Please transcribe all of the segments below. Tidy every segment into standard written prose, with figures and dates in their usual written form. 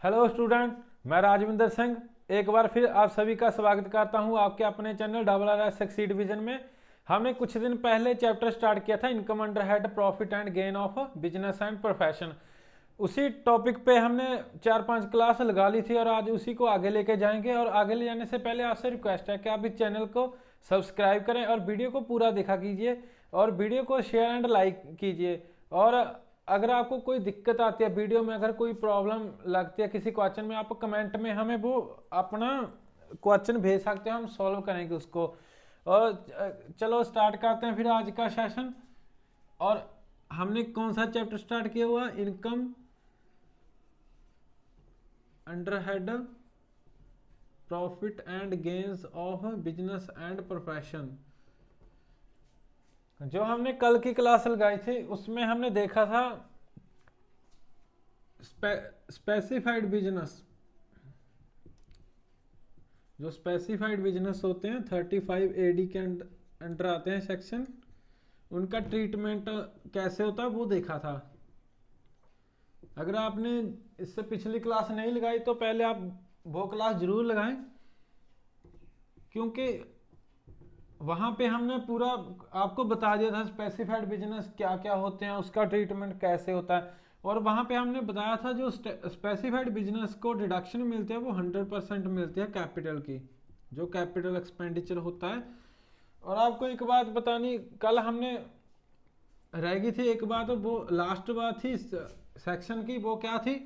Hello student, मैं राजविंदर सिंह एक बार फिर आप सभी का स्वागत करता हूं आपके अपने चैनल RRS सक्सीड विजन में। हमने कुछ दिन पहले चैप्टर स्टार्ट किया था income under head profit and gain of business and profession. उसी टॉपिक पे हमने 4-5 क्लास लगा ली थी और आज उसी को आगे लेके जाएंगे। और आगे ले जाने से पहले आपसे रिक्वेस्ट है कि आप इस चैनल को सब्सक्राइब करें और वीडियो को पूरा देखा कीजिए और वीडियो को शेयर एंड लाइक कीजिए। और अगर आपको कोई दिक्कत आती है वीडियो में, अगर कोई प्रॉब्लम लगती है किसी क्वेश्चन में, आप कमेंट में हमें वो अपना क्वेश्चन भेज सकते हैं, हम सॉल्व करेंगे उसको। और चलो स्टार्ट करते हैं फिर आज का सेशन। और हमने कौन सा चैप्टर स्टार्ट किया हुआ? Income under head profit and gains of business and profession. जो हमने कल की क्लास लगाई थी उसमें हमने देखा था स्पेसिफाइड बिजनेस। जो स्पेसिफाइड बिजनेस होते हैं 35 AD के अंडर आते हैं सेक्शन, उनका ट्रीटमेंट कैसे होता है वो देखा था। अगर आपने इससे पिछली क्लास नहीं लगाई तो पहले आप वो क्लास जरूर लगाएं, क्योंकि वहां पे हमने पूरा आपको बता दिया था स्पेसिफाइड बिजनेस क्या क्या होते हैं, उसका ट्रीटमेंट कैसे होता है। और वहां पे हमने बताया था जो स्पेसिफाइड बिजनेस को डिडक्शन मिलते हैं वो 100% मिलती है कैपिटल की, जो कैपिटल एक्सपेंडिचर होता है। और आपको एक बात बतानी, कल हमने रह गई थी एक बात, वो लास्ट बात थी सेक्शन की, वो क्या थी?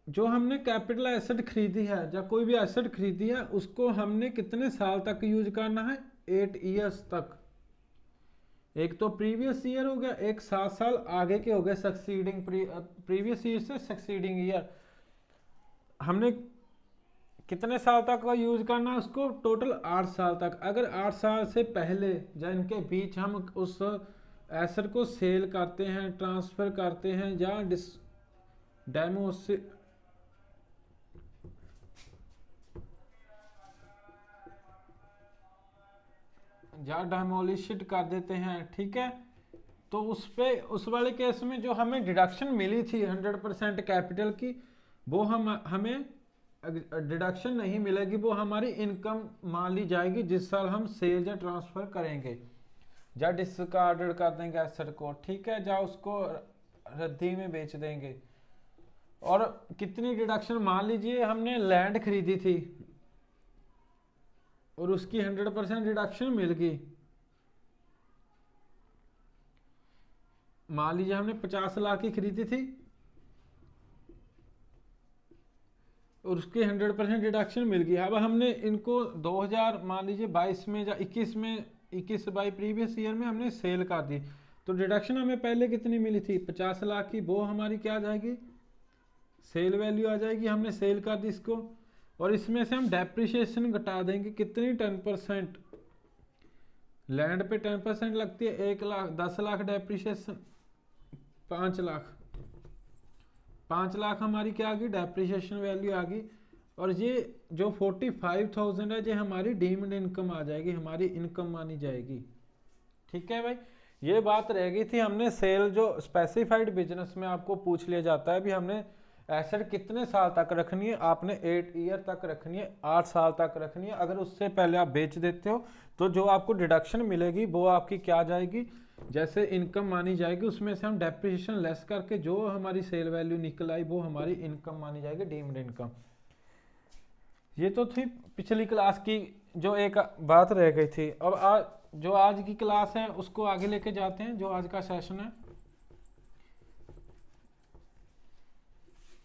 जो हमने कैपिटल एसेट खरीदी है या कोई भी एसेट खरीदी है उसको हमने कितने साल तक यूज करना है? 8 ईयर्स तक। एक तो प्रीवियस ईयर हो गया, एक 7 साल आगे के हो गए सक्सीडिंग, प्रीवियस ईयर से सक्सीडिंग ईयर। हमने कितने साल तक का यूज करना है उसको? टोटल 8 साल तक। अगर 8 साल से पहले या इनके बीच हम उस एसेट को सेल करते हैं, ट्रांसफर करते हैं या डेमो से या डेमोलिशिट कर देते हैं, ठीक है, तो उस पे उस वाले केस में जो हमें डिडक्शन मिली थी 100% कैपिटल की, वो हमें डिडक्शन नहीं मिलेगी, वो हमारी इनकम मान ली जाएगी जिस साल हम सेल या ट्रांसफर करेंगे या डिस्कार्डेड कर देंगे एसेट को, ठीक है, या उसको रद्दी में बेच देंगे। और कितनी डिडक्शन? मान लीजिए हमने लैंड खरीदी थी और उसकी 100% डिडक्शन मिल गई। मान लीजिए हमने 50 लाख की खरीदी थी और उसकी 100% डिडक्शन मिल गई। अब हमने इनको 2000 मान लीजिए 22 में या 21 में, 21 बाई प्रीवियस ईयर में हमने सेल कर दी, तो डिडक्शन हमें पहले कितनी मिली थी? 50 लाख की, वो हमारी क्या आ जाएगी? सेल वैल्यू आ जाएगी। हमने सेल कर दी इसको, और इसमें से हम डेप्रिसिएशन घटा देंगे। कितनी? 10%। लैंड पे 10% लगती है, 1 लाख 10 लाख डेप्रिसिएशन, 5 लाख, 5 लाख हमारी क्या आ गई? डेप्रिसिएशन वैल्यू आ गई। और ये जो 45,000 है ये हमारी डीम्ड इनकम आ जाएगी, हमारी इनकम मानी जाएगी, ठीक है भाई। ये बात रह गई थी, हमने सेल जो स्पेसिफाइड बिजनेस में आपको पूछ लिया जाता है भी हमने एसेट कितने साल तक रखनी है? आपने 8 ईयर तक रखनी है, 8 साल तक रखनी है। अगर उससे पहले आप बेच देते हो तो जो आपको डिडक्शन मिलेगी वो आपकी क्या जाएगी? जैसे इनकम मानी जाएगी, उसमें से हम डेप्रिसिएशन लेस करके जो हमारी सेल वैल्यू निकल आई वो हमारी इनकम मानी जाएगी, डीम्ड इनकम। ये तो थी पिछली क्लास की जो एक बात रह गई थी। अब जो आज की क्लास है उसको आगे लेके जाते हैं, जो आज का सेशन है।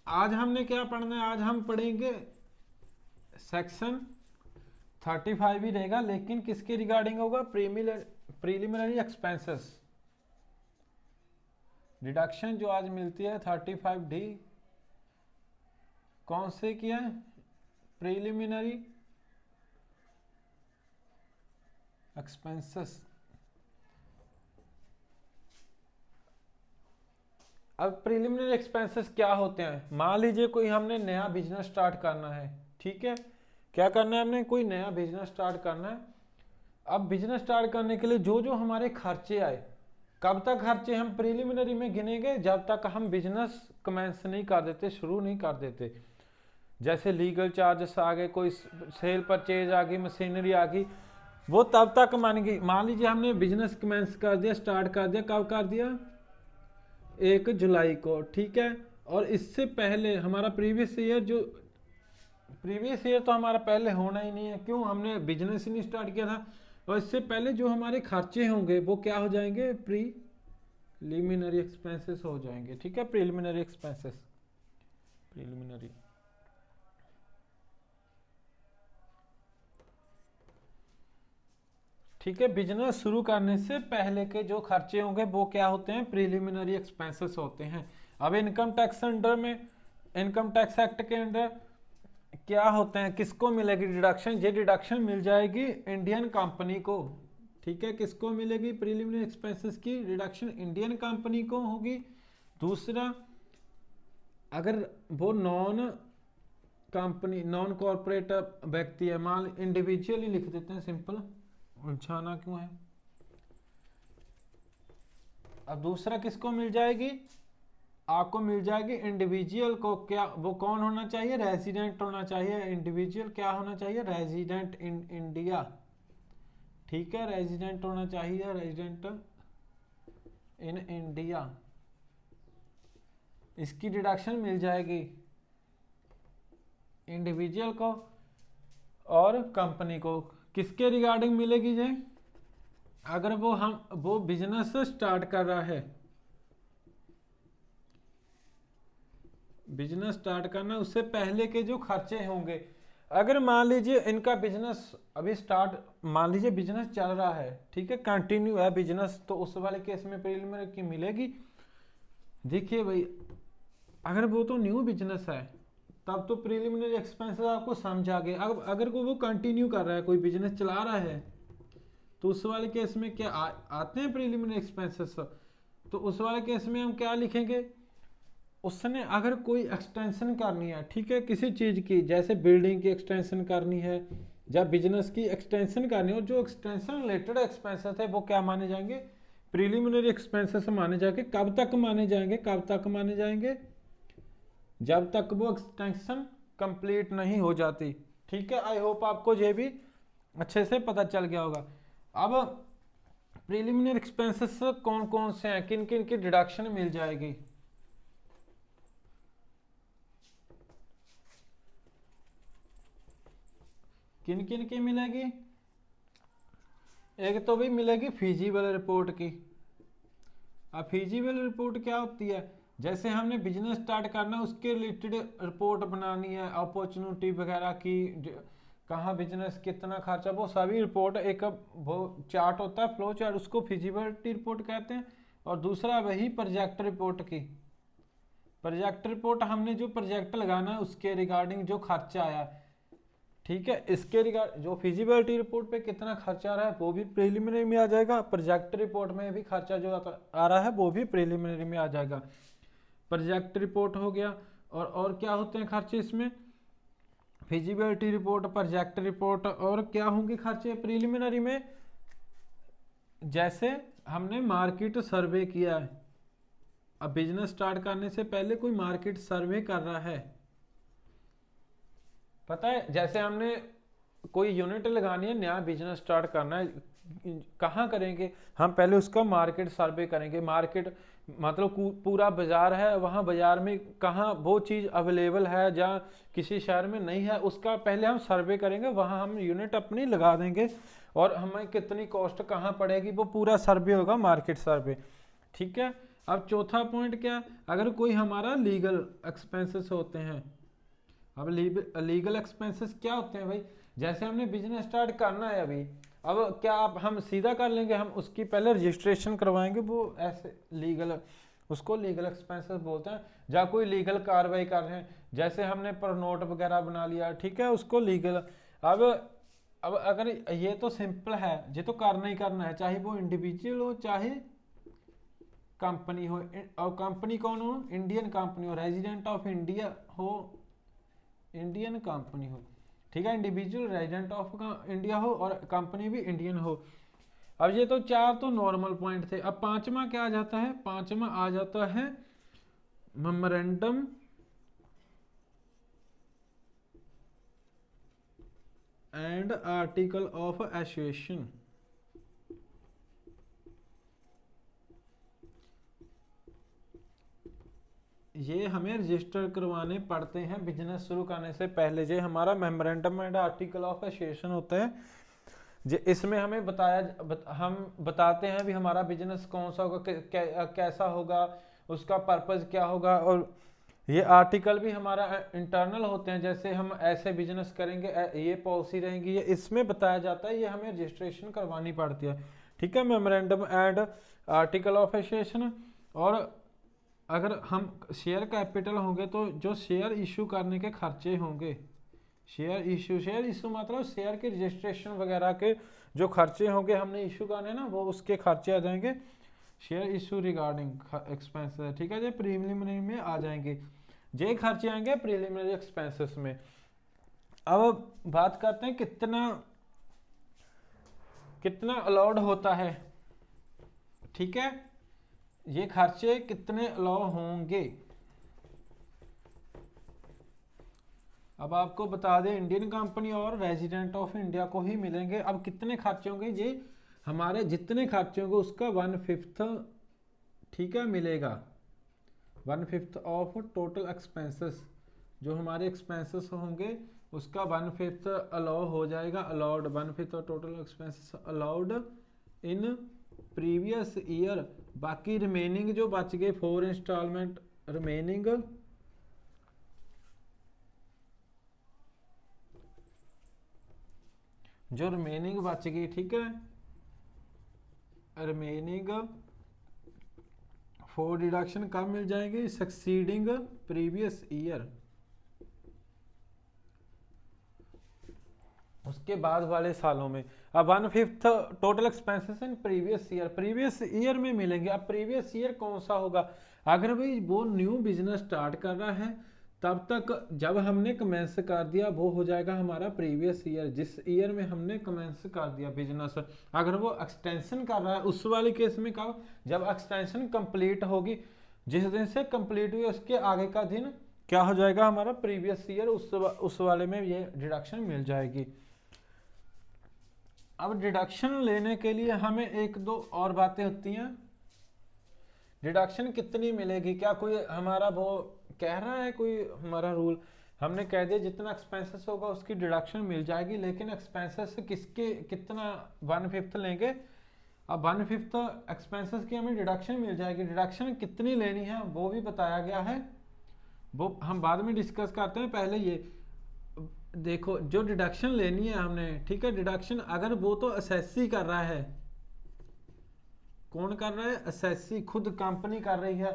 आज हमने क्या पढ़ना है? आज हम पढ़ेंगे सेक्शन 35 ही रहेगा, लेकिन किसके रिगार्डिंग होगा? Preliminary expenses. डिडक्शन जो आज मिलती है 35D, कौन से किया है? Preliminary expenses. अब प्रीलिमिनरी एक्सपेंसेस क्या होते हैं? मान लीजिए कोई हमने नया बिजनेस स्टार्ट करना है, ठीक है, क्या करना है? हमने कोई नया बिजनेस स्टार्ट करना है। अब बिजनेस स्टार्ट करने के लिए जो जो हमारे खर्चे आए, कब तक खर्चे हम प्रीलिमिनरी में गिनेंगे? जब तक हम बिजनेस कमेंस नहीं कर देते, शुरू नहीं कर देते। जैसे लीगल चार्जेस आ गए, कोई सेल परचेज आ गई, मशीनरी आ गई, वो तब तक मानेगी। मान लीजिए हमने बिजनेस कमेंस कर दिया, स्टार्ट कर दिया, कब कर दिया? 1 जुलाई को, ठीक है। और इससे पहले हमारा प्रीवियस ईयर तो हमारा पहले होना ही नहीं है, क्यों? हमने बिजनेस ही नहीं स्टार्ट किया था। और इससे पहले जो हमारे खर्चे होंगे वो क्या हो जाएंगे? प्रीलिमिनरी एक्सपेंसेस हो जाएंगे, ठीक है। प्रीलिमिनरी एक्सपेंसेस, प्रीलिमिनरी, ठीक है। बिजनेस शुरू करने से पहले के जो खर्चे होंगे वो क्या होते हैं? प्रीलिमिनरी एक्सपेंसेस होते हैं। अब इनकम टैक्स अंडर में, इनकम टैक्स एक्ट के अंडर क्या होते हैं? किसको मिलेगी डिडक्शन? ये डिडक्शन मिल जाएगी इंडियन कंपनी को, ठीक है। किसको मिलेगी? प्रीलिमिनरी एक्सपेंसेस की डिडक्शन इंडियन कंपनी को होगी। दूसरा, अगर वो नॉन कंपनी, नॉन कॉर्पोरेट व्यक्ति है, मान इंडिविजुअल ही लिख देते हैं, सिंपल, उलझाना क्यों है। अब दूसरा किसको मिल जाएगी? आपको मिल जाएगी इंडिविजुअल को। क्या वो कौन होना चाहिए? रेजिडेंट होना चाहिए। इंडिविजुअल क्या होना चाहिए? रेजिडेंट इन इंडिया, ठीक है। रेजिडेंट होना चाहिए, रेजिडेंट इन इंडिया। इसकी डिडक्शन मिल जाएगी इंडिविजुअल को और कंपनी को। किसके रिगार्डिंग मिलेगी ये? अगर वो बिजनेस स्टार्ट कर रहा है, बिजनेस स्टार्ट करना, उससे पहले के जो खर्चे होंगे। अगर मान लीजिए इनका बिजनेस अभी स्टार्ट, मान लीजिए बिजनेस चल रहा है, ठीक है, कंटिन्यू है बिजनेस, तो उस वाले केस में प्रीलिमिनरी की मिलेगी। देखिए भाई, अगर वो तो न्यू बिजनेस है तब तो प्रीलिमिनरी एक्सपेंसेस आपको समझ आ गए। अब अगर वो कंटिन्यू कर रहा है, कोई बिजनेस चला रहा है, तो उस वाले केस में क्या आते हैं प्रीलिमिनरी एक्सपेंसेस। तो उस वाले केस में हम क्या लिखेंगे? उसने अगर कोई एक्सटेंशन करनी है, ठीक है, किसी चीज़ की, जैसे बिल्डिंग की एक्सटेंशन करनी है या बिजनेस की एक्सटेंशन करनी है, और जो एक्सटेंशन रिलेटेड एक्सपेंसेस है वो क्या माने जाएंगे? प्रीलिमिनरी एक्सपेंसेस माने जाएंगे। कब तक माने जाएंगे? कब तक माने जाएंगे? जब तक वो एक्सटेंशन कंप्लीट नहीं हो जाती, ठीक है। आई होप आपको ये भी अच्छे से पता चल गया होगा। अब प्रीलिमिनरी एक्सपेंसेस कौन कौन से हैं, किन किन की डिडक्शन मिल जाएगी? किन किन की मिलेगी? एक तो भी मिलेगी फिजिबल रिपोर्ट की। अब फिजिबल रिपोर्ट क्या होती है? जैसे हमने बिजनेस स्टार्ट करना, उसके रिलेटेड रिपोर्ट बनानी है, अपॉर्चुनिटी वगैरह की, कहाँ बिजनेस, कितना खर्चा, वो सभी रिपोर्ट, एक वो चार्ट होता है, फ्लो चार्ट, उसको फिजिबिलिटी रिपोर्ट कहते हैं। और दूसरा वही प्रोजेक्ट रिपोर्ट की, प्रोजेक्ट रिपोर्ट, हमने जो प्रोजेक्ट लगाना है उसके रिगार्डिंग जो खर्चा आया, ठीक है, इसके रिगार्ड जो फिजिबिलिटी रिपोर्ट पे कितना खर्चा आ रहा है वो भी प्रीलिमिनरी में आ जाएगा। प्रोजेक्ट रिपोर्ट में भी खर्चा जो आ रहा है वो भी प्रीलिमिनरी में आ जाएगा। प्रोजेक्ट रिपोर्ट हो गया। और क्या होते हैं खर्चे इसमें? फिजिबिलिटी रिपोर्ट, प्रोजेक्ट रिपोर्ट, और क्या होंगे खर्चे प्रीलिमिनरी में? जैसे हमने मार्केट सर्वे किया है, अब बिजनेस स्टार्ट करने से पहले कोई मार्केट सर्वे कर रहा है, पता है, जैसे हमने कोई यूनिट लगानी है, नया बिजनेस स्टार्ट करना है, कहाँ करेंगे हम? पहले उसका मार्केट सर्वे करेंगे। मार्केट मतलब पूरा बाजार है, वहाँ बाजार में कहाँ वो चीज़ अवेलेबल है, जहाँ किसी शहर में नहीं है, उसका पहले हम सर्वे करेंगे, वहाँ हम यूनिट अपनी लगा देंगे, और हमें कितनी कॉस्ट कहाँ पड़ेगी वो पूरा सर्वे होगा, मार्केट सर्वे, ठीक है। अब चौथा पॉइंट क्या? अगर कोई हमारा लीगल एक्सपेंसेस होते हैं। अब लीगल एक्सपेंसेस क्या होते हैं भाई? जैसे हमने बिजनेस स्टार्ट करना है अभी, अब क्या आप हम सीधा कर लेंगे? हम उसकी पहले रजिस्ट्रेशन करवाएंगे, वो ऐसे लीगल, उसको लीगल एक्सपेंसेस बोलते हैं। जहाँ कोई लीगल कार्रवाई कर रहे हैं, जैसे हमने पर नोट वगैरह बना लिया, ठीक है, उसको लीगल। अब अगर ये तो सिंपल है, ये तो करना ही करना है, चाहे वो इंडिविजुअल हो चाहे कंपनी हो। और कंपनी कौन हो? इंडियन कंपनी हो, रेजिडेंट ऑफ इंडिया हो, इंडियन कंपनी हो, ठीक है। इंडिविजुअल रेजिडेंट ऑफ इंडिया हो और कंपनी भी इंडियन हो। अब ये तो चार तो नॉर्मल पॉइंट थे। अब पांचवा क्या आ जाता है, पांचवा आ जाता है memorandum and article of association. ये हमें रजिस्टर करवाने पड़ते हैं बिजनेस शुरू करने से पहले। ये हमारा memorandum and article of association होता है, जो इसमें हमें हम बताते हैं भी हमारा बिजनेस कौन सा होगा, कैसा होगा, उसका पर्पज क्या होगा। और ये आर्टिकल भी हमारा इंटरनल होते हैं, जैसे हम ऐसे बिजनेस करेंगे, ये पॉलिसी रहेंगी, ये इसमें बताया जाता है, ये हमें रजिस्ट्रेशन करवानी पड़ती है। ठीक है, memorandum and article of association. और अगर हम शेयर कैपिटल होंगे तो जो शेयर इशू करने के खर्चे होंगे, शेयर इशू मतलब शेयर के रजिस्ट्रेशन वगैरह के जो खर्चे होंगे हमने इशू करने ना, वो उसके खर्चे आ जाएंगे शेयर इशू रिगार्डिंग एक्सपेंसेस। ठीक है, जो प्रीलिमिनरी में आ जाएंगे, ये खर्चे आएंगे प्रीलिमिनरी एक्सपेंसेस में। अब बात करते हैं कितना कितना अलाउड होता है। ठीक है, ये खर्चे कितने अलाउ होंगे। अब आपको बता दें, इंडियन कंपनी और रेजिडेंट ऑफ इंडिया को ही मिलेंगे। अब कितने खर्चे होंगे, ये हमारे जितने खर्चे होंगे उसका 1/5, ठीक है, मिलेगा। 1/5 ऑफ टोटल एक्सपेंसेस, जो हमारे एक्सपेंसेस होंगे उसका 1/5 अलाउ हो जाएगा, allowed 1/5 of total expenses allowed in previous year. बाकी रिमेनिंग जो बच गए 4 इंस्टॉलमेंट रिमेनिंग, जो रिमेनिंग बच गई, ठीक है, रिमेनिंग 4 डिडक्शन कब मिल जाएंगे, सक्सीडिंग प्रीवियस ईयर, उसके बाद वाले सालों में। अब 1/5 total expenses in previous year में मिलेंगे। अब प्रीवियस ईयर कौन सा होगा, अगर भाई वो न्यू बिजनेस स्टार्ट कर रहा है तब तक जब हमने कमेंस कर दिया वो हो जाएगा हमारा प्रीवियस ईयर, जिस ईयर में हमने कमेंस कर दिया बिजनेस। अगर वो एक्सटेंशन कर रहा है उस वाले केस में कब, जब एक्सटेंशन कंप्लीट होगी, जिस दिन से कंप्लीट हुई उसके आगे का दिन क्या हो जाएगा हमारा प्रीवियस ईयर, उस वाले में ये डिडक्शन मिल जाएगी। अब डिडक्शन लेने के लिए हमें एक दो और बातें होती हैं। डिडक्शन कितनी मिलेगी, क्या कोई हमारा वो कह रहा है, कोई हमारा रूल हमने कह दिया जितना एक्सपेंसेस होगा उसकी डिडक्शन मिल जाएगी, लेकिन एक्सपेंसेस किसके कितना 1/5 लेंगे। अब 1/5 एक्सपेंसेस की हमें डिडक्शन मिल जाएगी, डिडक्शन कितनी लेनी है वो भी बताया गया है, वो हम बाद में डिस्कस करते हैं। पहले ये देखो, जो डिडक्शन लेनी है हमने, ठीक है, डिडक्शन अगर वो तो असेसी कर रहा है, कौन कर रहा है, असेसी, खुद कंपनी कर रही है,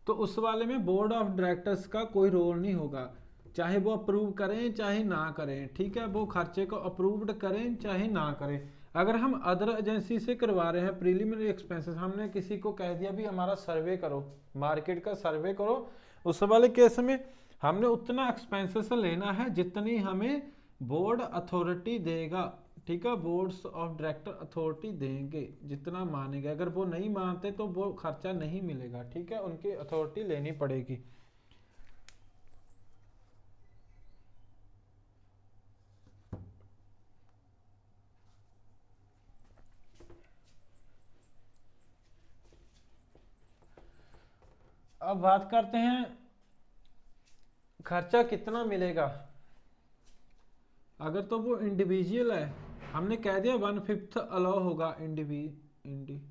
तो उस वाले में बोर्ड ऑफ डायरेक्टर्स का कोई रोल नहीं होगा, चाहे वो अप्रूव करें चाहे ना करें। ठीक है, वो खर्चे को अप्रूव्ड करें चाहे ना करें। अगर हम अदर एजेंसी से करवा रहे हैं प्रीलिमिनरी एक्सपेंसेस, हमने किसी को कह दिया भी हमारा सर्वे करो, मार्केट का सर्वे करो, उस वाले केस में हमने उतना एक्सपेंसेस लेना है जितनी हमें बोर्ड अथॉरिटी देगा। ठीक है, बोर्ड्स ऑफ डायरेक्टर अथॉरिटी देंगे जितना मानेंगे, अगर वो नहीं मानते तो वो खर्चा नहीं मिलेगा। ठीक है, उनकी अथॉरिटी लेनी पड़ेगी। अब बात करते हैं खर्चा कितना मिलेगा। अगर तो वो इंडिविजुअल है, हमने कह दिया 1/5 अलाउ होगा इंडिविजुअल,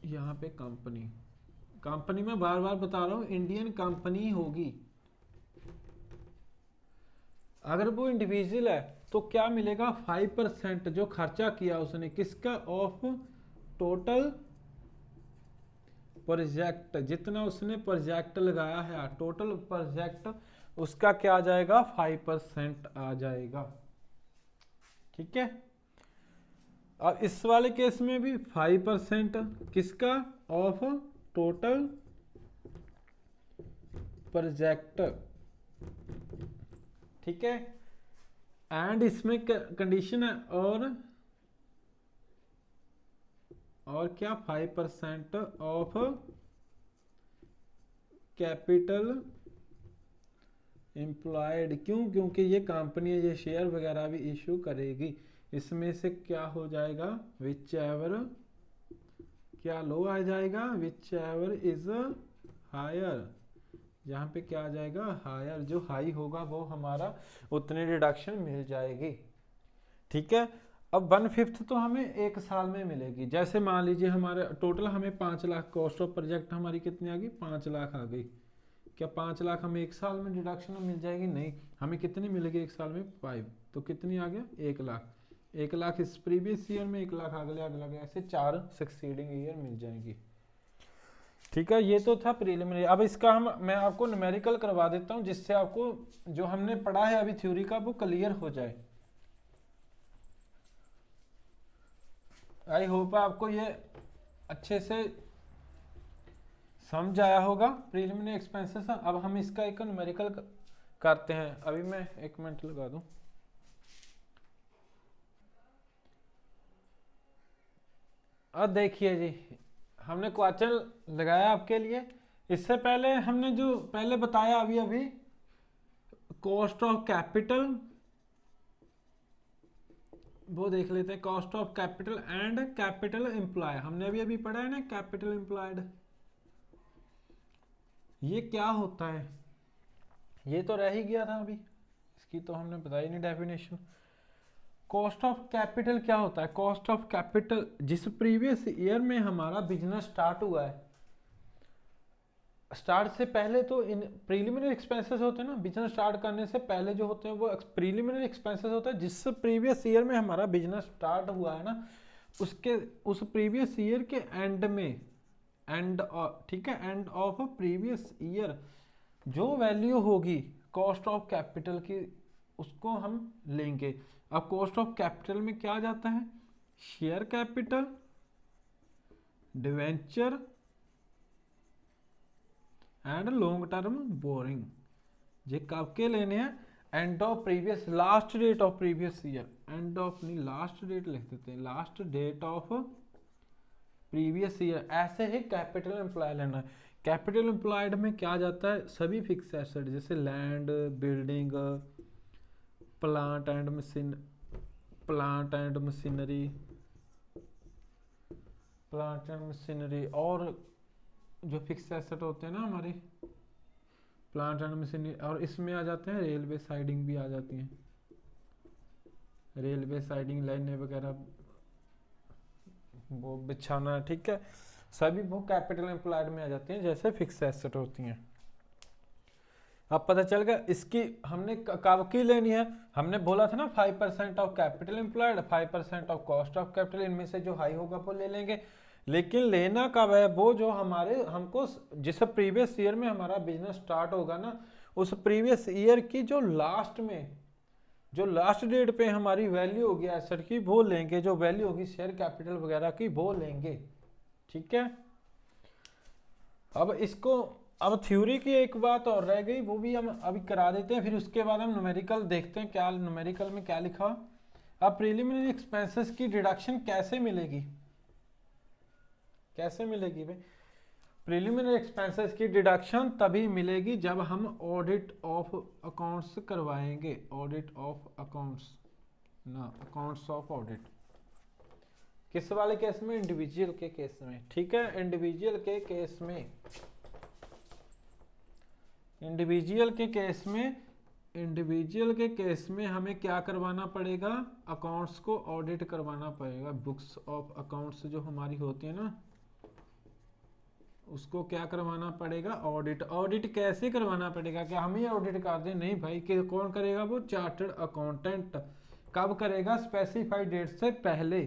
यहाँ पे कंपनी में बार बार बता रहा हूँ इंडियन कंपनी होगी। अगर वो इंडिविजुअल है तो क्या मिलेगा, 5% जो खर्चा किया उसने किसका, ऑफ टोटल प्रोजेक्ट, जितना उसने प्रोजेक्ट लगाया है टोटल प्रोजेक्ट, उसका क्या आ जाएगा, 5% आ जाएगा। ठीक है, अब इस वाले केस में भी 5% किसका, ऑफ टोटल प्रोजेक्ट। ठीक है, एंड इसमें कंडीशन है और क्या 5% ऑफ कैपिटल एम्प्लॉयड। क्यों? क्योंकि ये कंपनी ये शेयर वगैरह भी इशू करेगी। इसमें से क्या हो जाएगा, विच एवर, क्या लो आ जाएगा, विच एवर इज हायर, यहाँ पे क्या आ जाएगा, हायर, जो हाई होगा वो हमारा उतनी डिडक्शन मिल जाएगी। ठीक है। अब 1/5 तो हमें एक साल में मिलेगी। जैसे मान लीजिए हमारे टोटल हमें 5 लाख कॉस्ट ऑफ प्रोजेक्ट हमारी कितनी आ गई, 5 लाख आ गई। क्या 5 लाख हमें एक साल में डिडक्शन मिल जाएगी? नहीं, हमें कितनी मिलेगी एक साल में, 5। तो कितनी आ गया, 1 लाख। 1 लाख इस प्रीवियस ईयर में, 1 लाख अगले ऐसे 4 सक्सीडिंग ईयर मिल जाएंगी। ठीक है, ये तो था प्रीलिमिनरी। अब इसका मैं आपको न्यूमेरिकल करवा देता हूँ, जिससे आपको जो हमने पढ़ा है अभी थ्योरी का वो क्लियर हो जाए। आई होप आपको ये अच्छे से समझ आया होगा प्रीलिमिनरी एक्सपेंसेस। अब हम इसका एक न्यूमेरिकल करते हैं। अभी मैं 1 मिनट लगा दूं। अब देखिए जी, हमने क्वेश्चन लगाया आपके लिए। इससे पहले हमने जो पहले बताया अभी कॉस्ट ऑफ कैपिटल, वो देख लेते हैं। Cost of capital and capital employ, हमने अभी पढ़ा है ना, कैपिटल एम्प्लॉयड ये क्या होता है, ये तो रह ही गया था अभी, इसकी तो हमने बताई नहीं डेफिनेशन। कॉस्ट ऑफ कैपिटल क्या होता है? कॉस्ट ऑफ कैपिटल जिस प्रीवियस ईयर में हमारा बिजनेस स्टार्ट हुआ है, स्टार्ट से पहले तो इन प्रीलिमिनरी एक्सपेंसेस होते हैं ना, बिजनेस स्टार्ट करने से पहले जो होते हैं वो प्रीलिमिनरी एक्सपेंसेस होता है। जिस प्रीवियस ईयर में हमारा बिजनेस स्टार्ट हुआ है ना, उसके उस प्रीवियस ईयर के एंड में, ठीक है, एंड ऑफ प्रीवियस ईयर जो वैल्यू होगी कॉस्ट ऑफ कैपिटल की, उसको हम लेंगे। अब कॉस्ट ऑफ कैपिटल में क्या जाता है, share capital, debenture and long term borrowing. ये कब के लेने हैं, end of previous, last date of previous year, end of नहीं, लास्ट डेट लिख देते हैं, last date of previous year. ऐसे ही कैपिटल एम्प्लॉय लेना है। कैपिटल एम्प्लॉयड में क्या जाता है, सभी फिक्स एसेट जैसे land, building, plant and machinery और जो फिक्स एसेट होते हैं ना हमारे, प्लांट एंड मशीनरी। और इसमें आ जाते हैं रेलवे साइडिंग भी आ जाती हैं, रेलवे साइडिंग, लाइनें वगैरह वो बिछाना। ठीक है, सभी वो कैपिटल एम्प्लॉयड में आ जाते हैं, जैसे फिक्स एसेट होती हैं। अब पता चल गया इसकी हमने कब की लेनी है। हमने बोला था ना 5% of capital employed, 5% of cost of capital, इनमें से जो हाई होगा वो ले लेंगे। लेकिन लेना कब है, वो जो हमारे हमको जिस प्रीवियस ईयर में हमारा बिजनेस स्टार्ट होगा ना, उस प्रीवियस ईयर की जो लास्ट में, जो लास्ट डेट पे हमारी वैल्यू होगी एसेट की, वो लेंगे। जो वैल्यू होगी शेयर कैपिटल वगैरह की, वो लेंगे। ठीक है। अब थ्योरी की एक बात और रह गई, वो भी हम अभी करा देते हैं, फिर उसके बाद हम न्यूमेरिकल देखते हैं क्या न्यूमेरिकल में क्या लिखा। अब प्रीलिमिनरी एक्सपेंसेस की डिडक्शन कैसे मिलेगी, कैसे मिलेगी भाई? प्रीलिमिनरी एक्सपेंसेस की डिडक्शन तभी मिलेगी जब हम ऑडिट ऑफ अकाउंट्स करवाएंगे। ऑडिट ऑफ अकाउंट्स ना, अकाउंट्स ऑफ ऑडिट। किस वाले केस में? इंडिविजुअल के केस में। ठीक है, इंडिविजुअल के केस में, इंडिविजुअल के केस में हमें क्या करवाना पड़ेगा, अकाउंट्स को ऑडिट करवाना पड़ेगा। बुक्स ऑफ अकाउंट्स जो हमारी होती है ना, उसको क्या करवाना पड़ेगा, ऑडिट। ऑडिट कैसे करवाना पड़ेगा, क्या हम ही ऑडिट कर दें? नहीं भाई, कि कौन करेगा, वो चार्टर्ड अकाउंटेंट। कब करेगा, स्पेसिफाइड डेट से पहले।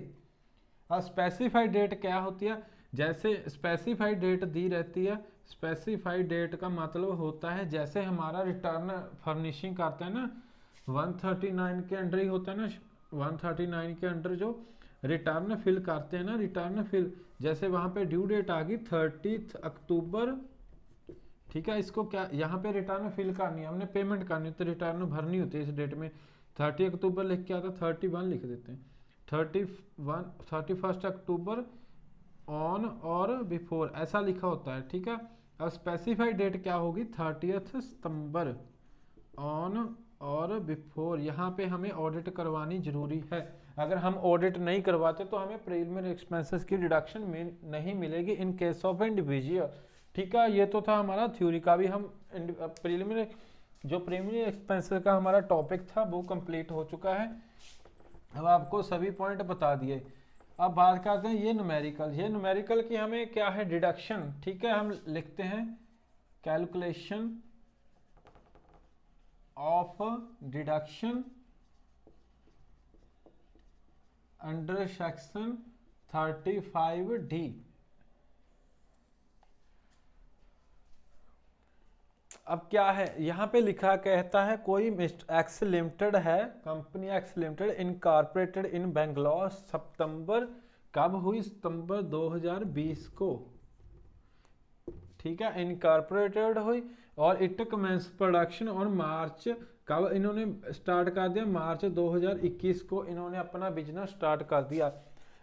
अब स्पेसिफाइड डेट क्या होती है, जैसे स्पेसिफाइड डेट दी रहती है, स्पेसिफाइड डेट का मतलब होता है जैसे हमारा रिटर्न फर्निशिंग करते हैं ना, 139 के अंडर ही होता है ना, 139 के अंडर जो रिटर्न फिल करते हैं ना, रिटर्न फिल, जैसे वहां पे ड्यू डेट आ गई 30 अक्टूबर। ठीक है, इसको क्या यहाँ पे रिटर्न फिल करनी है, हमने पेमेंट करनी है, तो रिटर्न भरनी होती है इस डेट में। 30 अक्टूबर लिख के आता, 31 लिख देते हैं, 31 अक्टूबर ऑन और बिफोर ऐसा लिखा होता है, ठीक है। अब स्पेसिफाइड डेट क्या होगी, 30 सितंबर ऑन और बिफोर। यहाँ पे हमें ऑडिट करवानी जरूरी है, अगर हम ऑडिट नहीं करवाते तो हमें प्रीलिमिनरी एक्सपेंसेस की डिडक्शन नहीं मिलेगी इन केस ऑफ इंडिविजुअल, ठीक है। ये तो था हमारा थ्योरी का भी, हम प्रीलिमिनरी जो प्रीलिमिनरी एक्सपेंसेस का हमारा टॉपिक था वो कंप्लीट हो चुका है। अब आपको सभी पॉइंट बता दिए। अब बात करते हैं ये न्यूमेरिकल की हमें क्या है, डिडक्शन, ठीक है। हम लिखते हैं calculation of deduction under section 35D। अब क्या है यहाँ पे लिखा, कहता है कोई एक्स लिमिटेड है, company X limited incorporated in Bangalore, सितंबर कब हुई, सितंबर 2020 को, ठीक है, इनकॉर्पोरेटेड हुई। और इट कमेंस प्रोडक्शन और मार्च कब इन्होंने स्टार्ट कर दिया, मार्च 2021 को इन्होंने अपना बिजनेस स्टार्ट कर दिया।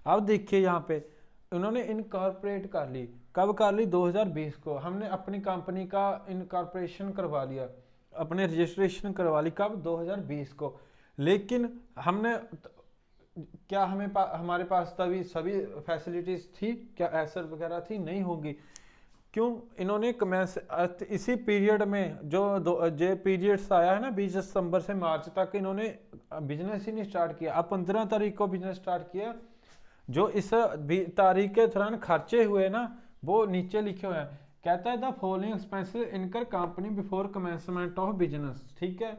अब देखिए यहाँ पे उन्होंने इनकॉर्पोरेट कर ली, कब कर ली, 2020 को। हमने अपनी कंपनी का इनकॉर्पोरेशन करवा लिया, अपने रजिस्ट्रेशन करवा ली, कब, 2020 को। लेकिन हमने क्या हमारे पास तभी सभी फैसिलिटीज थी क्या, एसेट वगैरह थी, नहीं होगी। क्यों, इन्होंने कमेंस इसी पीरियड में जो पीरियड्स आया है ना, 20 दिसंबर से मार्च तक, इन्होंने बिजनेस ही नहीं स्टार्ट किया। अब 15 तारीख को बिजनेस स्टार्ट किया, जो इस तारीख के दौरान खर्चे हुए ना वो नीचे लिखे हुए हैं। कहता है द फॉलोइंग एक्सपेंसेस इनकर company before commencement of business, ठीक है।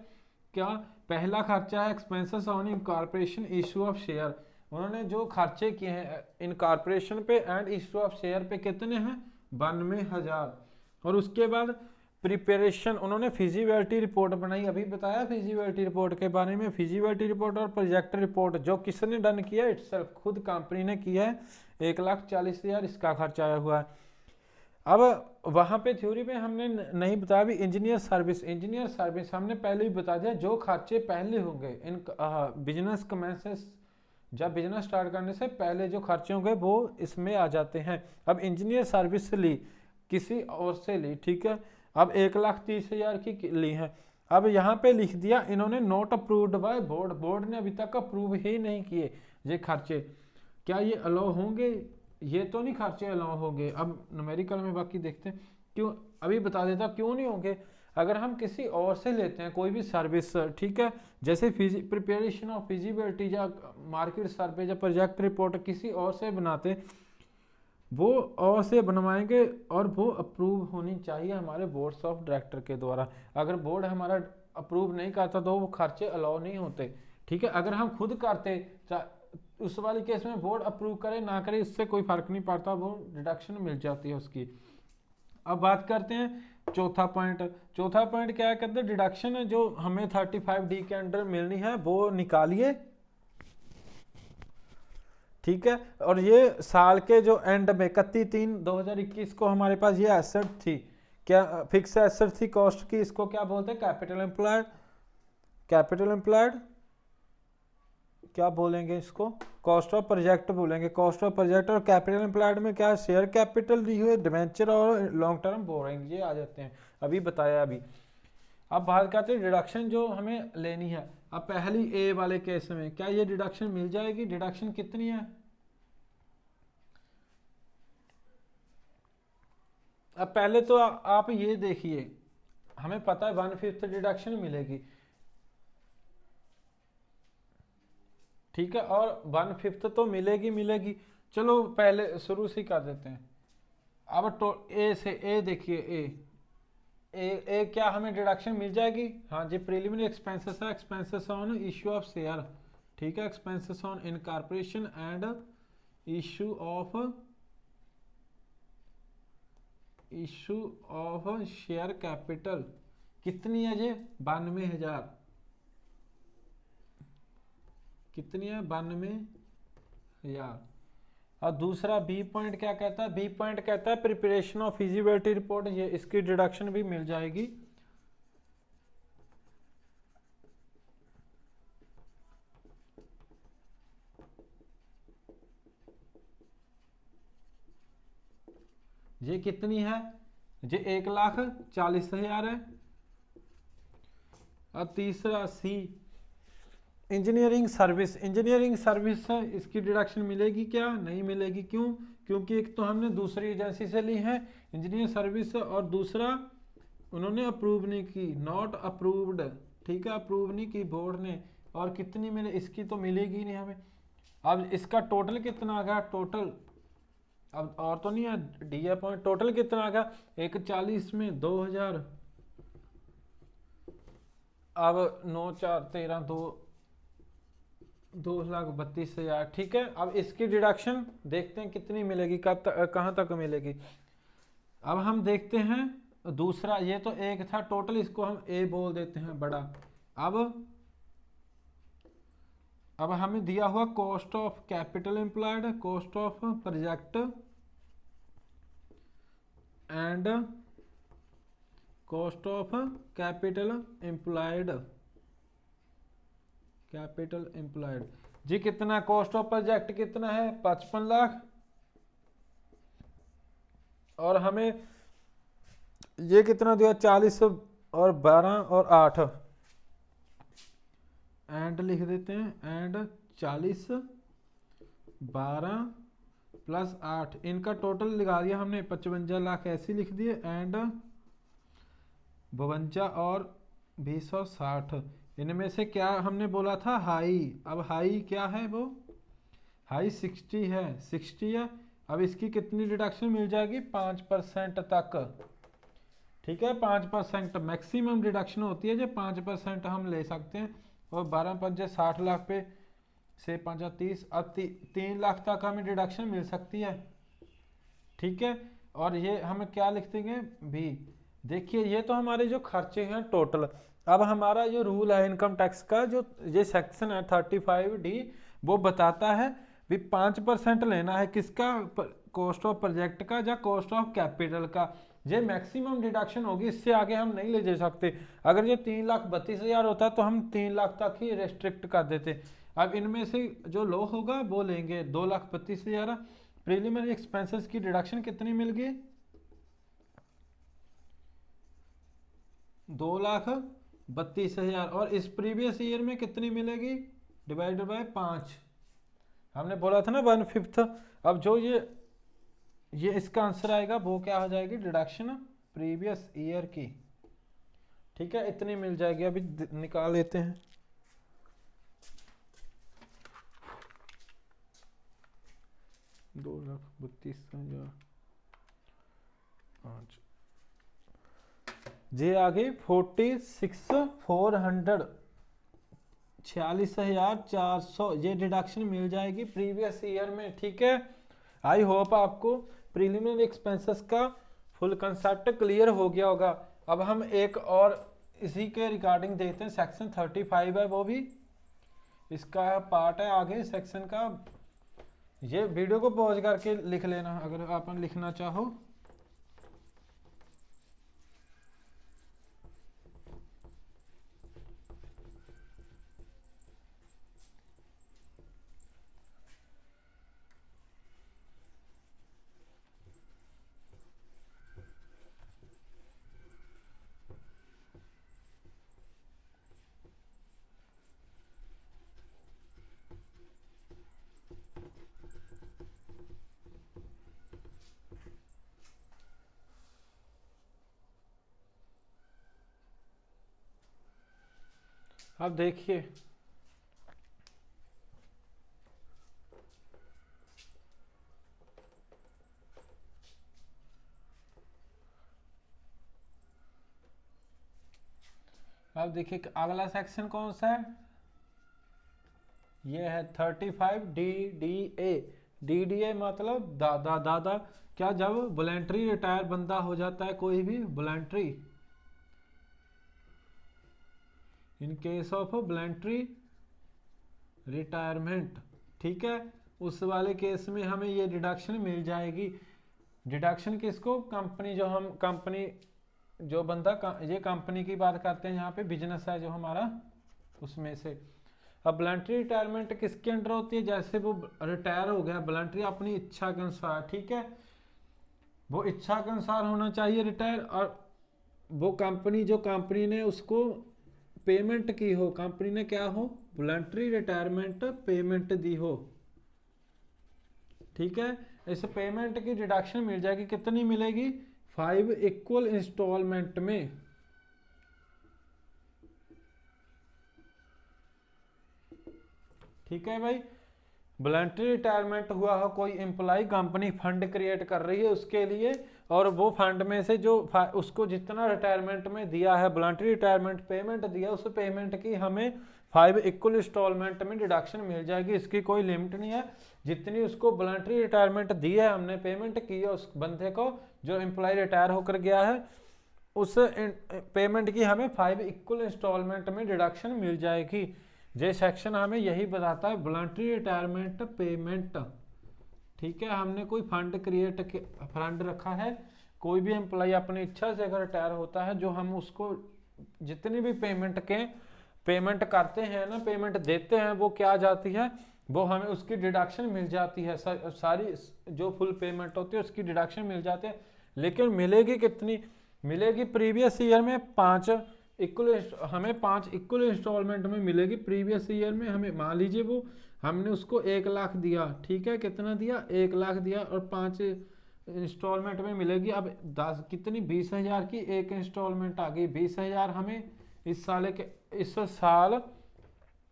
क्या पहला खर्चा है expenses on incorporation issue of share, उन्होंने जो खर्चे किए हैं इनकॉर्पोरेशन पे एंड इशू ऑफ शेयर पे कितने हैं, 92,000। और उसके बाद प्रिपरेशन, उन्होंने फिजिबिलिटी रिपोर्ट बनाई, अभी बताया फिजिबिलिटी रिपोर्ट के बारे में। फिजिबिलिटी रिपोर्ट और प्रोजेक्ट रिपोर्ट जो किसने डन किया, इटसेल्फ, खुद कंपनी ने किया है, 1,40,000 इसका खर्चा आया हुआ है। अब वहाँ पे थ्योरी में हमने नहीं बताया भी इंजीनियर सर्विस हमने पहले ही बता दिया, जो खर्चे पहले होंगे इन बिजनेस कमेंसेस, जब बिजनेस स्टार्ट करने से पहले जो खर्चे होंगे वो इसमें आ जाते हैं। अब इंजीनियर सर्विस ली, किसी और से ली, ठीक है। अब 1,30,000 की ली है। अब यहाँ पे लिख दिया इन्होंने not approved by board, board ने अभी तक अप्रूव ही नहीं किए ये खर्चे, क्या ये अलाउ होंगे, ये तो नहीं खर्चे अलाउ होंगे। अब न्यूमेरिकल में बाकी देखते हैं क्यों, अभी बता देता क्यों नहीं होंगे। अगर हम किसी और से लेते हैं कोई भी सर्विस, ठीक है, जैसे प्रिपरेशन ऑफ फिजिबिलिटी या मार्केट सर्वे या प्रोजेक्ट रिपोर्ट किसी और से बनाते, वो और से बनवाएंगे और वो अप्रूव होनी चाहिए हमारे बोर्ड्स ऑफ डायरेक्टर के द्वारा। अगर बोर्ड हमारा अप्रूव नहीं करता तो वो खर्चे अलाउ नहीं होते, ठीक है। अगर हम खुद करते, उस वाले केस में बोर्ड अप्रूव करे ना करे इससे कोई फर्क नहीं पड़ता, वो डिडक्शन मिल जाती है उसकी। अब बात करते हैं चौथा पॉइंट क्या कहते हैं, डिडक्शन जो हमें 35D के अंडर मिलनी है वो निकालिए, ठीक है। और ये साल के जो एंड में 31/3/2021 को हमारे पास ये एसेट थी, क्या फिक्स एसेट थी कॉस्ट की, इसको क्या बोलते हैं, कैपिटल एम्प्लॉयड क्या बोलेंगे इसको, कॉस्ट ऑफ प्रोजेक्ट बोलेंगे, कॉस्ट ऑफ प्रोजेक्ट। और कैपिटल एम्प्लॉयड में क्या, शेयर कैपिटल दी हुई, डिवेंचर और लॉन्ग टर्म बोरिंग, ये आ जाते हैं, अभी बताया अभी। अब बात करते हैं डिडक्शन जो हमें लेनी है। अब पहली ए वाले केस में क्या ये डिडक्शन मिल जाएगी, डिडक्शन कितनी है, अब पहले तो आप ये देखिए, हमें पता है 1/5 डिडक्शन मिलेगी, ठीक है, और 1/5 तो मिलेगी। चलो पहले शुरू से ही कर देते हैं। अब तो ए देखिए, ए क्या हमें डिडक्शन मिल जाएगी, हाँ जी, प्रीलिमिनरी एक्सपेंसेस है, expenses on issue of share, ठीक है, expenses on incorporation and issue of share capital, कितनी है ये, 92,000, कितनी है, 92,000। और दूसरा बी पॉइंट क्या कहता है, बी पॉइंट कहता है प्रिपरेशन ऑफ फिजिबिलिटी रिपोर्ट, ये इसकी डिडक्शन भी मिल जाएगी। ये कितनी है, ये 1,40,000 है। और तीसरा सी इंजीनियरिंग सर्विस, इंजीनियरिंग सर्विस है, इसकी डिडक्शन मिलेगी क्या, नहीं मिलेगी। क्यों, क्योंकि एक तो हमने दूसरी एजेंसी से ली है इंजीनियरिंग सर्विस, और दूसरा उन्होंने अप्रूव नहीं की, नॉट अप्रूव्ड, ठीक है, अप्रूव नहीं की बोर्ड ने। और कितनी मिले, इसकी तो मिलेगी नहीं हमें। अब इसका टोटल कितना आ गया, टोटल अब और तो नहीं है डी ए पॉइंट, टोटल कितना आ गया, 1,40 में 2,000, अब 9 4 13 2,32,000, ठीक है। अब इसकी डिडक्शन देखते हैं कितनी मिलेगी, कहाँ तक मिलेगी। अब हम देखते हैं दूसरा, ये तो एक था टोटल, इसको हम ए बोल देते हैं बड़ा। अब हमें दिया हुआ cost of capital employed, cost of project and cost of capital employed, capital employed जी कितना, कॉस्ट ऑफ प्रोजेक्ट कितना है 55 लाख, और हमें ये कितना दिया 40 और 12 और 8, एंड लिख देते हैं, एंड 40 12 प्लस 8, इनका टोटल लगा दिया हमने 55 लाख, ऐसे लिख दिए, एंड 52 और 20 और 60, इनमें से क्या हमने बोला था हाई। अब हाई क्या है, वो हाई 60 है, 60 है। अब इसकी कितनी डिडक्शन मिल जाएगी, 5% तक, ठीक है, 5% मैक्सिमम डिडक्शन होती है, जो 5% हम ले सकते हैं। और 12 पंजे 60 लाख पे से 5 30, अब 3 लाख तक हमें डिडक्शन मिल सकती है, ठीक है। और ये हम क्या लिख देंगे भी, देखिए ये तो हमारे जो खर्चे हैं टोटल। अब हमारा जो रूल है इनकम टैक्स का, जो ये सेक्शन है 35D, वो बताता है भी 5% लेना है किसका, कॉस्ट ऑफ प्रोजेक्ट का या कॉस्ट ऑफ कैपिटल का। ये मैक्सिमम डिडक्शन होगी, इससे आगे हम नहीं ले जा सकते। अगर ये 3,32,000 होता तो हम 3 लाख तक ही रेस्ट्रिक्ट कर देते। अब इनमें से जो लो होगा वो लेंगे, 2,32,000। प्रीलिमिनरी एक्सपेंसेस की डिडक्शन कितनी मिल गई, 2,32,000, और इस प्रीवियस ईयर में कितनी मिलेगी, डिवाइडेड बाय 5, हमने बोला था ना 1/5। अब जो ये इसका आंसर आएगा वो क्या हो जाएगी, डिडक्शन प्रीवियस ईयर की, ठीक है, इतनी मिल जाएगी। अभी निकाल लेते हैं, दो 2,32,000 5, ये आ गई 46,400, 46,400, ये डिडक्शन मिल जाएगी प्रीवियस ईयर में, ठीक है। आई होप आपको प्रीलिमिनरी एक्सपेंसेस का फुल कंसेप्ट क्लियर हो गया होगा। अब हम एक और इसी के रिगार्डिंग देखते हैं, सेक्शन 35 है, वो भी इसका पार्ट है आगे सेक्शन का। ये वीडियो को पॉज करके लिख लेना अगर आप लिखना चाहो। अब देखिए, अब देखिए अगला सेक्शन कौन सा है, ये है 35DDA। DDA मतलब दादा दादा, क्या जब वॉलेंट्री रिटायर बंदा हो जाता है कोई भी, voluntary, in case of voluntary retirement, ठीक है, उस वाले केस में हमें ये डिडक्शन मिल जाएगी। डिडक्शन किसको, कंपनी, जो हम कंपनी, जो बंदा, ये कंपनी की बात करते हैं, यहाँ पे बिजनेस है जो हमारा, उसमें से। अब वॉलंटरी रिटायरमेंट किसके अंडर होती है, जैसे वो रिटायर हो गया वॉलंटरी अपनी इच्छा के अनुसार, ठीक है, वो इच्छा के अनुसार होना चाहिए रिटायर, और वो कंपनी जो कंपनी ने उसको पेमेंट की हो, कंपनी ने क्या हो, वॉलंटरी रिटायरमेंट पेमेंट दी हो। ठीक है, इस पेमेंट की डिडक्शन मिल जाएगी, कितनी मिलेगी, 5 इक्वल इंस्टॉलमेंट में। ठीक है भाई, वॉलंटरी रिटायरमेंट हुआ हो, कोई एम्प्लॉय कंपनी फंड क्रिएट कर रही है उसके लिए, और वो फंड में से जो उसको जितना रिटायरमेंट में दिया है, वॉलंटरी रिटायरमेंट पेमेंट दिया, उस पेमेंट की हमें 5 इक्वल इंस्टॉलमेंट में डिडक्शन मिल जाएगी। इसकी कोई लिमिट नहीं है, जितनी उसको वॉलंटरी रिटायरमेंट दी है, हमने पेमेंट की है उस बंदे को जो एम्प्लॉय रिटायर होकर गया है, उस पेमेंट की हमें 5 इक्वल इंस्टॉलमेंट में डिडक्शन मिल जाएगी। ये सेक्शन हमें यही बताता है, वॉलंटरी रिटायरमेंट पेमेंट। ठीक है, हमने कोई फंड रखा है, कोई भी एम्प्लॉय अपनी इच्छा से अगर रिटायर होता है, जो हम उसको जितनी भी पेमेंट करते हैं ना, पेमेंट देते हैं, वो क्या जाती है, वो हमें उसकी डिडक्शन मिल जाती है, सारी जो फुल पेमेंट होती है उसकी डिडक्शन मिल जाती है। लेकिन मिलेगी कितनी, मिलेगी प्रीवियस ईयर में हमें 5 इक्वल इंस्टॉलमेंट में मिलेगी। प्रीवियस ईयर में हमें मान लीजिए वो हमने उसको 1 लाख दिया, ठीक है, कितना दिया, 1 लाख दिया, और 5 इंस्टॉलमेंट में मिलेगी। अब 10 कितनी, 20,000 की एक इंस्टॉलमेंट आ गई, 20,000 हमें इस साल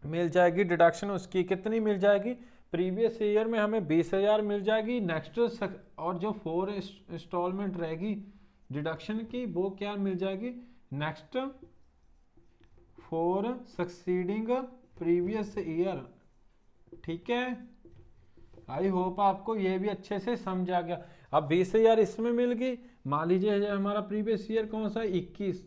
मिल जाएगी। डिडक्शन उसकी कितनी मिल जाएगी, प्रीवियस ईयर में हमें 20,000 मिल जाएगी। नेक्स्ट और जो 4 इंस्टॉलमेंट रहेगी डिडक्शन की, वो क्या मिल जाएगी, नेक्स्ट 4 सक्सीडिंग प्रीवियस ईयर। ठीक है, आई होप आपको ये भी अच्छे से समझ आ गया। अब 20,000 इसमें मिल गई, मान लीजिए हमारा प्रीवियस ईयर कौन सा है,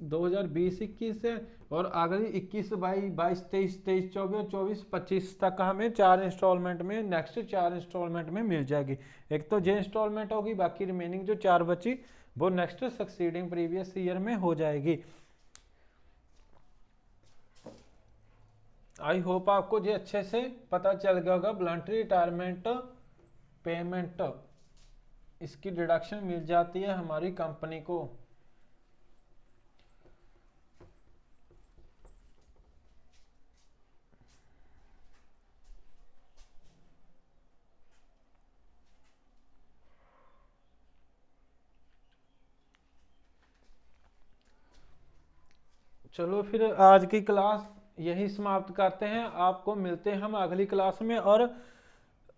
2020-21 है, और अगली 21-22, 23-24 और 24-25 तक हमें 4 इंस्टॉलमेंट में, नेक्स्ट 4 इंस्टॉलमेंट में मिल जाएगी। एक तो जे इंस्टॉलमेंट होगी, बाकी रिमेनिंग जो 4 बची वो नेक्स्ट सक्सीडिंग प्रीवियस ईयर में हो जाएगी। आई होप आपको ये अच्छे से पता चल गया होगा। वॉलंटरी रिटायरमेंट पेमेंट, इसकी डिडक्शन मिल जाती है हमारी कंपनी को। चलो फिर आज की क्लास यही समाप्त करते हैं, आपको मिलते हैं हम अगली क्लास में। और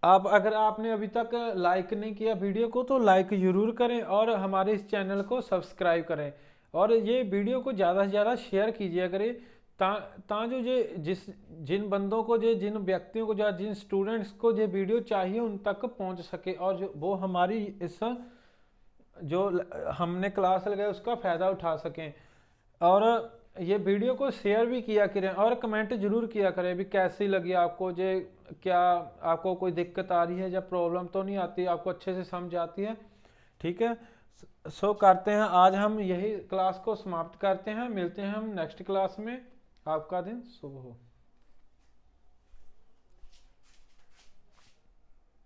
अगर आपने अभी तक लाइक नहीं किया वीडियो को, तो लाइक जरूर करें और हमारे इस चैनल को सब्सक्राइब करें, और ये वीडियो को ज़्यादा से ज़्यादा शेयर कीजिए करें, जो जिन बंदों को, जिन व्यक्तियों को, जिन स्टूडेंट्स को ये वीडियो चाहिए उन तक पहुंच सके, और जो वो हमारी इस जो हमने क्लास लगाई उसका फ़ायदा उठा सकें। और ये वीडियो को शेयर भी किया करें, और कमेंट जरूर किया करें भी कैसी लगी आपको, जे क्या आपको कोई दिक्कत आ रही है या प्रॉब्लम तो नहीं आती, आपको अच्छे से समझ आती है। ठीक है, सो करते हैं, आज हम यही क्लास को समाप्त करते हैं, मिलते हैं हम नेक्स्ट क्लास में। आपका दिन शुभ हो।